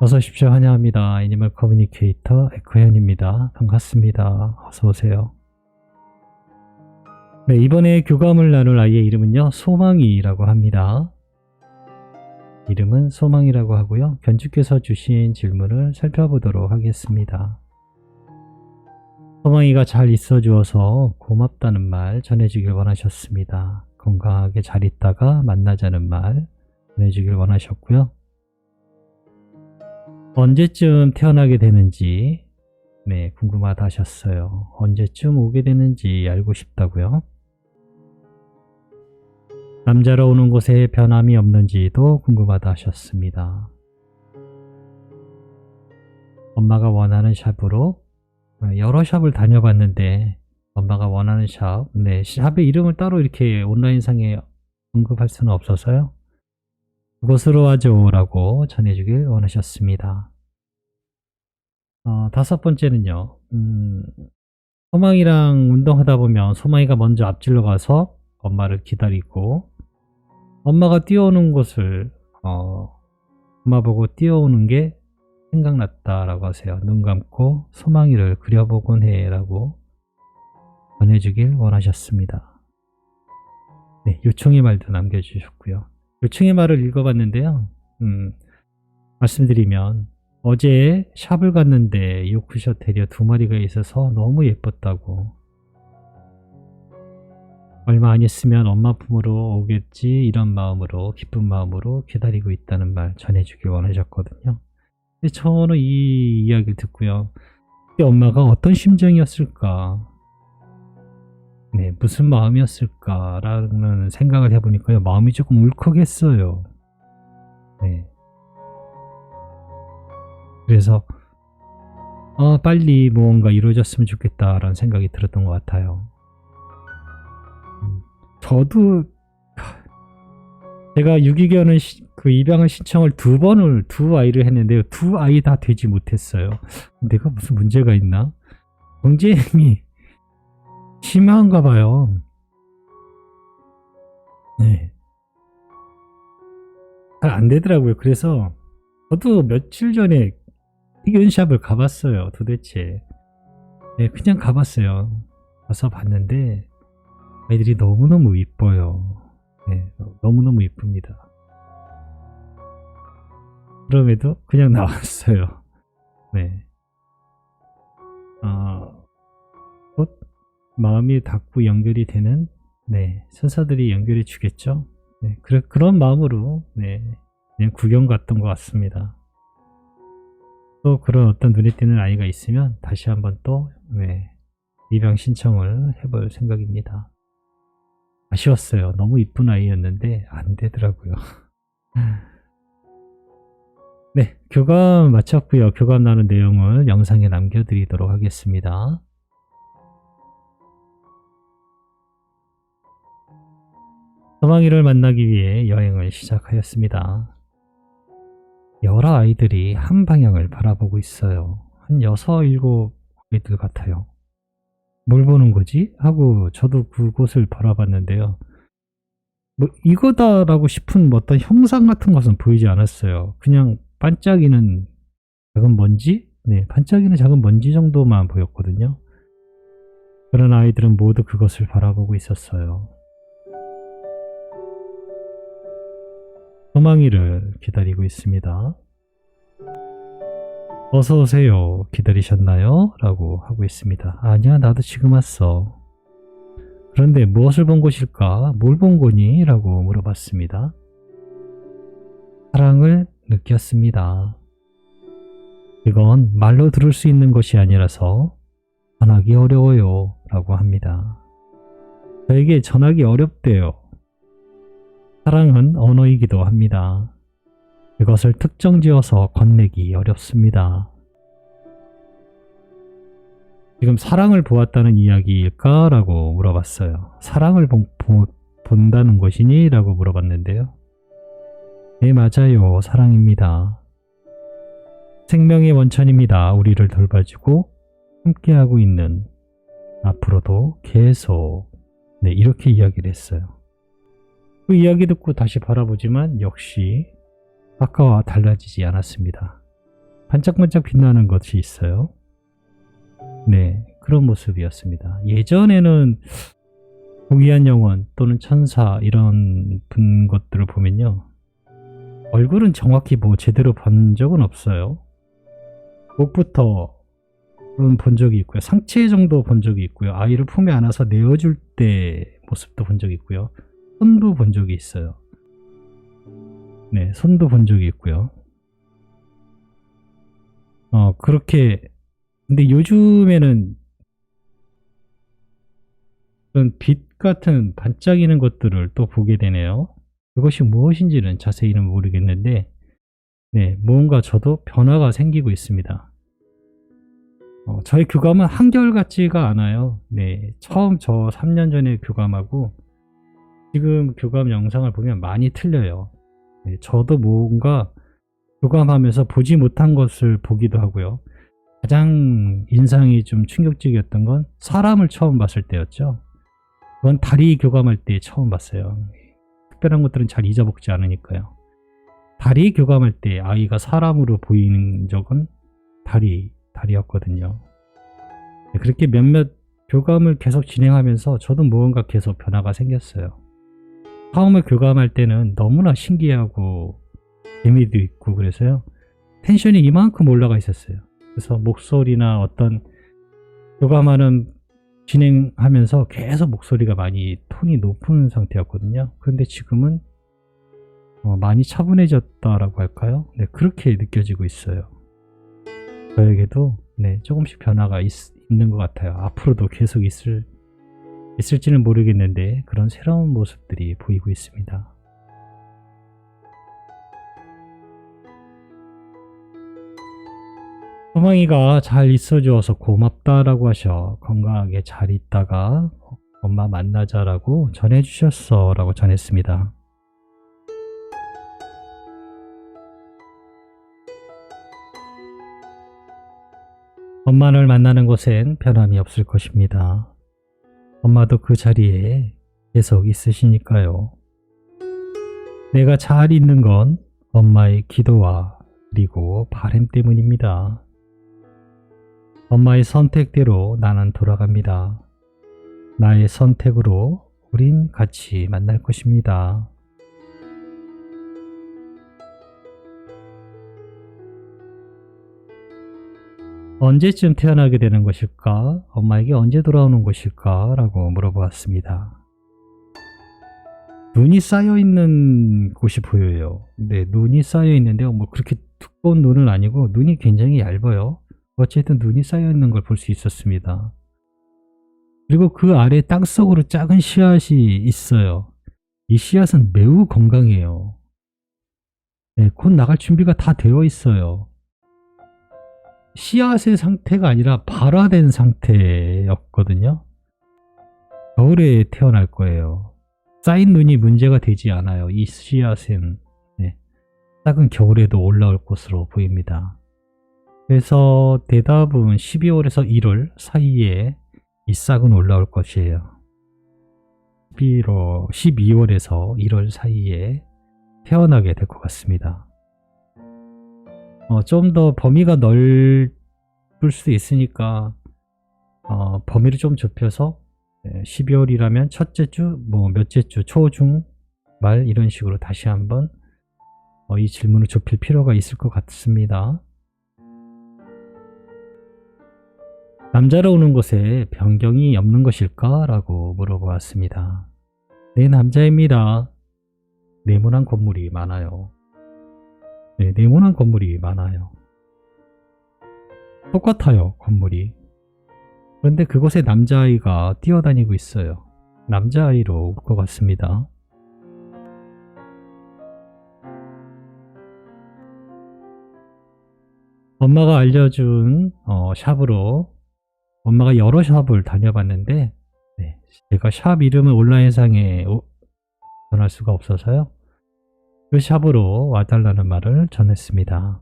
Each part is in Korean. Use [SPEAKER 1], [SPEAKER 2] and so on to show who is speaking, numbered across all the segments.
[SPEAKER 1] 어서 오십시오. 환영합니다. 애니멀 커뮤니케이터 에코현입니다. 반갑습니다. 어서 오세요. 네, 이번에 교감을 나눌 아이의 이름은요, 소망이라고 합니다. 이름은 소망이라고 하고요. 견주께서 주신 질문을 살펴보도록 하겠습니다. 소망이가 잘 있어 주어서 고맙다는 말 전해주길 원하셨습니다. 건강하게 잘 있다가 만나자는 말 전해주길 원하셨고요. 언제쯤 태어나게 되는지 궁금하다 하셨어요. 언제쯤 오게 되는지 알고 싶다고요. 남자로 오는 곳에 변함이 없는지도 궁금하다 하셨습니다. 엄마가 원하는 샵으로 여러 샵을 다녀봤는데 엄마가 원하는 샵, 샵의 이름을 따로 이렇게 온라인상에 언급할 수는 없어서요. 그곳으로 와줘 라고 전해주길 원하셨습니다. 다섯 번째는요. 소망이랑 운동하다 보면 소망이가 먼저 앞질러 가서 엄마를 기다리고 엄마가 뛰어오는 곳을 엄마 보고 뛰어오는 게 생각났다 라고 하세요. 눈 감고 소망이를 그려보곤 해 라고 전해주길 원하셨습니다. 네, 요청의 말도 남겨주셨고요. 요청의 말을 읽어봤는데요. 말씀드리면 어제 샵을 갔는데 요크셔 테리어 2마리가 있어서 너무 예뻤다고, 얼마 안 있으면 엄마 품으로 오겠지 이런 마음으로, 기쁜 마음으로 기다리고 있다는 말 전해주길 원하셨거든요. 근데 저는 이 이야기를 듣고요, 그때 엄마가 어떤 심정이었을까, 무슨 마음이었을까라는 생각을 해보니까요, 마음이 조금 울컥했어요. 그래서 빨리 무언가 이루어졌으면 좋겠다라는 생각이 들었던 것 같아요. 저도 제가 유기견을 그 입양을 신청을 두 아이를 했는데요, 두 아이 다 되지 못했어요. 내가 무슨 문제가 있나? 경쟁이 심한가 봐요. 잘 안 되더라고요. 그래서 저도 며칠 전에 피견샵을 가봤어요. 도대체 그냥 가봤어요. 가서 봤는데 아이들이 너무너무 이뻐요. 너무너무 이쁩니다. 그럼에도 그냥 나왔어요. 곧 마음이 닿고 연결이 되는 선사들이 연결해 주겠죠. 그런 마음으로 그냥 구경 갔던 것 같습니다. 또 그런 어떤 눈에 띄는 아이가 있으면 다시 한번 또 입양 신청을 해볼 생각입니다. 아쉬웠어요. 너무 이쁜 아이였는데 안 되더라고요. 교감 마쳤고요. 교감 나눈 내용을 영상에 남겨드리도록 하겠습니다. 소망이를 만나기 위해 여행을 시작하였습니다. 여러 아이들이 한 방향을 바라보고 있어요. 한 6, 7 아이들 같아요. 뭘 보는 거지? 하고 저도 그곳을 바라봤는데요. 이거다라고 싶은 어떤 형상 같은 것은 보이지 않았어요. 그냥 반짝이는 작은 먼지? 반짝이는 작은 먼지 정도만 보였거든요. 그런 아이들은 모두 그것을 바라보고 있었어요. 소망이를 기다리고 있습니다. 어서 오세요. 기다리셨나요? 라고 하고 있습니다. 아니야, 나도 지금 왔어. 그런데 무엇을 본 것일까? 뭘 본 거니? 라고 물어봤습니다. 사랑을 느꼈습니다. 이건 말로 들을 수 있는 것이 아니라서 전하기 어려워요. 라고 합니다. 저에게 전하기 어렵대요. 사랑은 언어이기도 합니다. 이것을 특정지어서 건네기 어렵습니다. 지금 사랑을 보았다는 이야기일까? 라고 물어봤어요. 사랑을 본다는 것이니? 라고 물어봤는데요. 네, 맞아요. 사랑입니다. 생명의 원천입니다. 우리를 돌봐주고 함께하고 있는, 앞으로도 계속 이렇게 이야기를 했어요. 그 이야기 듣고 다시 바라보지만 역시 아까와 달라지지 않았습니다. 반짝반짝 빛나는 것이 있어요. 네, 그런 모습이었습니다. 예전에는 고귀한 영혼 또는 천사 이런 분 것들을 보면요. 얼굴은 정확히 뭐 제대로 본 적은 없어요. 목부터 본 적이 있고요. 상체 정도 본 적이 있고요. 아이를 품에 안아서 내어줄 때 모습도 본 적이 있고요. 손도 본 적이 있어요. 네, 손도 본 적이 있고요. 그렇게, 근데 요즘에는 그런 빛 같은 반짝이는 것들을 또 보게 되네요. 그것이 무엇인지는 자세히는 모르겠는데, 네, 뭔가 저도 변화가 생기고 있습니다. 저의 교감은 한결같지가 않아요. 네, 처음 저 3년 전에 교감하고 지금 교감 영상을 보면 많이 틀려요. 네, 저도 뭔가 교감하면서 보지 못한 것을 보기도 하고요. 가장 인상이 좀 충격적이었던 건 사람을 처음 봤을 때였죠. 그건 다리 교감할 때 처음 봤어요. 특별한 것들은 잘 잊어먹지 않으니까요. 다리 교감할 때 아이가 사람으로 보이는 적은 다리였거든요. 그렇게 몇몇 교감을 계속 진행하면서 저도 무언가 계속 변화가 생겼어요. 처음에 교감할 때는 너무나 신기하고 재미도 있고 그래서요. 텐션이 이만큼 올라가 있었어요. 그래서 목소리나 어떤 교감하는 진행하면서 계속 목소리가 많이 톤이 높은 상태였거든요. 그런데 지금은 많이 차분해졌다라고 할까요? 네, 그렇게 느껴지고 있어요. 저에게도 네, 조금씩 변화가 있는 것 같아요. 앞으로도 계속 있을지는 모르겠는데 그런 새로운 모습들이 보이고 있습니다. 소망이가 잘 있어주어서 고맙다라고 하셔. 건강하게 잘 있다가 엄마 만나자라고 전해주셨어 라고 전했습니다. 엄마를 만나는 곳엔 변함이 없을 것입니다. 엄마도 그 자리에 계속 있으시니까요. 내가 잘 있는 건 엄마의 기도와 그리고 바람 때문입니다. 엄마의 선택대로 나는 돌아갑니다. 나의 선택으로 우린 같이 만날 것입니다. 언제쯤 태어나게 되는 것일까? 엄마에게 언제 돌아오는 것일까? 라고 물어보았습니다. 눈이 쌓여있는 곳이 보여요. 네, 눈이 쌓여있는데요. 뭐 그렇게 두꺼운 눈은 아니고 눈이 굉장히 얇아요. 어쨌든 눈이 쌓여있는 걸 볼 수 있었습니다. 그리고 그 아래 땅속으로 작은 씨앗이 있어요. 이 씨앗은 매우 건강해요. 네, 곧 나갈 준비가 다 되어 있어요. 씨앗의 상태가 아니라 발화된 상태였거든요. 겨울에 태어날 거예요. 쌓인 눈이 문제가 되지 않아요. 이 씨앗은 네, 싹은 겨울에도 올라올 것으로 보입니다. 그래서 대답은 12월에서 1월 사이에 이 싹은 올라올 것이에요. 12월에서 1월 사이에 태어나게 될 것 같습니다. 좀 더 범위가 넓을 수도 있으니까 범위를 좀 좁혀서 12월이라면 첫째 주, 뭐 몇째 주, 초, 중, 말 이런 식으로 다시 한번 이 질문을 좁힐 필요가 있을 것 같습니다. 남자로 오는 곳에 변경이 없는 것일까? 라고 물어보았습니다. 네, 남자입니다. 네모난 건물이 많아요. 네, 네모난 건물이 많아요. 똑같아요, 건물이. 그런데 그곳에 남자아이가 뛰어다니고 있어요. 남자아이로 올 것 같습니다. 엄마가 알려준 샵으로 엄마가 여러 샵을 다녀봤는데 네, 제가 샵 이름을 온라인상에 전할 수가 없어서요. 그 샵으로 와달라는 말을 전했습니다.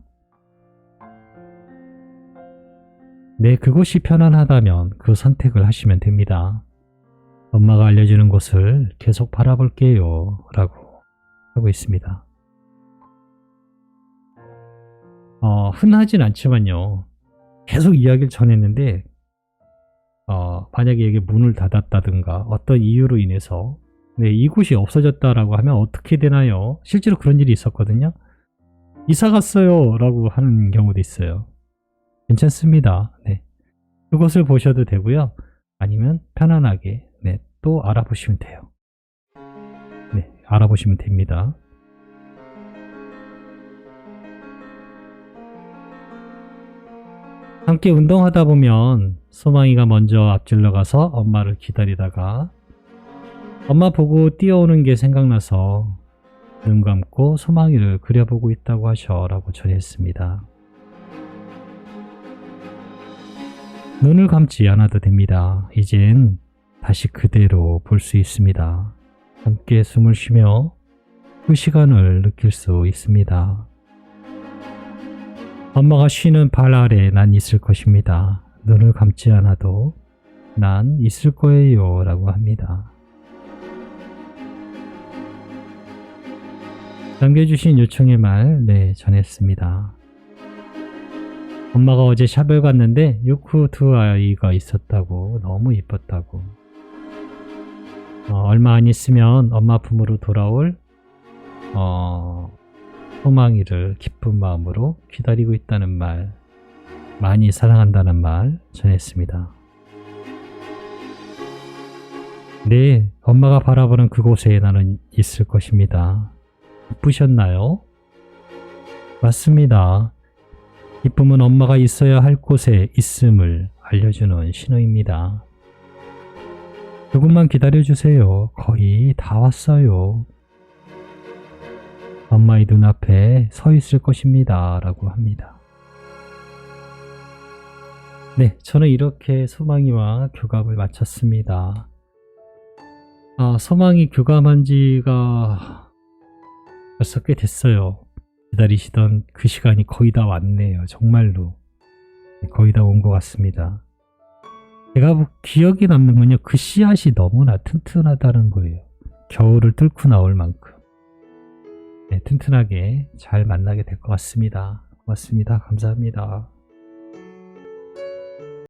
[SPEAKER 1] 네, 그곳이 편안하다면 그 선택을 하시면 됩니다. 엄마가 알려주는 곳을 계속 바라볼게요 라고 하고 있습니다. 흔하진 않지만요. 계속 이야기를 전했는데 만약에 이게 문을 닫았다든가 어떤 이유로 인해서 이곳이 없어졌다라고 하면 어떻게 되나요? 실제로 그런 일이 있었거든요. 이사 갔어요 라고 하는 경우도 있어요. 괜찮습니다. 그곳을 보셔도 되고요. 아니면 편안하게 또 알아보시면 돼요. 알아보시면 됩니다. 함께 운동하다 보면 소망이가 먼저 앞질러 가서 엄마를 기다리다가 엄마 보고 뛰어오는 게 생각나서 눈 감고 소망이를 그려보고 있다고 하셔라고 전했습니다. 눈을 감지 않아도 됩니다. 이젠 다시 그대로 볼 수 있습니다. 함께 숨을 쉬며 그 시간을 느낄 수 있습니다. 엄마가 쉬는 발 아래 난 있을 것입니다. 눈을 감지 않아도 난 있을 거예요 라고 합니다. 남겨주신 요청의 말 전했습니다. 엄마가 어제 샵을 갔는데 요크 두 아이가 있었다고, 너무 이뻤다고, 얼마 안 있으면 엄마 품으로 돌아올 소망이를 기쁜 마음으로 기다리고 있다는 말, 많이 사랑한다는 말 전했습니다. 엄마가 바라보는 그곳에 나는 있을 것입니다. 기쁘셨나요? 맞습니다. 기쁨은 엄마가 있어야 할 곳에 있음을 알려주는 신호입니다. 조금만 기다려주세요. 거의 다 왔어요. 엄마의 눈앞에 서 있을 것입니다. 라고 합니다. 저는 이렇게 소망이와 교감을 마쳤습니다. 소망이 교감한 지가 벌써 꽤 됐어요. 기다리시던 그 시간이 거의 다 왔네요. 정말로 거의 다 온 것 같습니다. 제가 기억에 남는 건요, 그 씨앗이 너무나 튼튼하다는 거예요. 겨울을 뚫고 나올 만큼 튼튼하게 잘 만나게 될 것 같습니다. 고맙습니다. 감사합니다.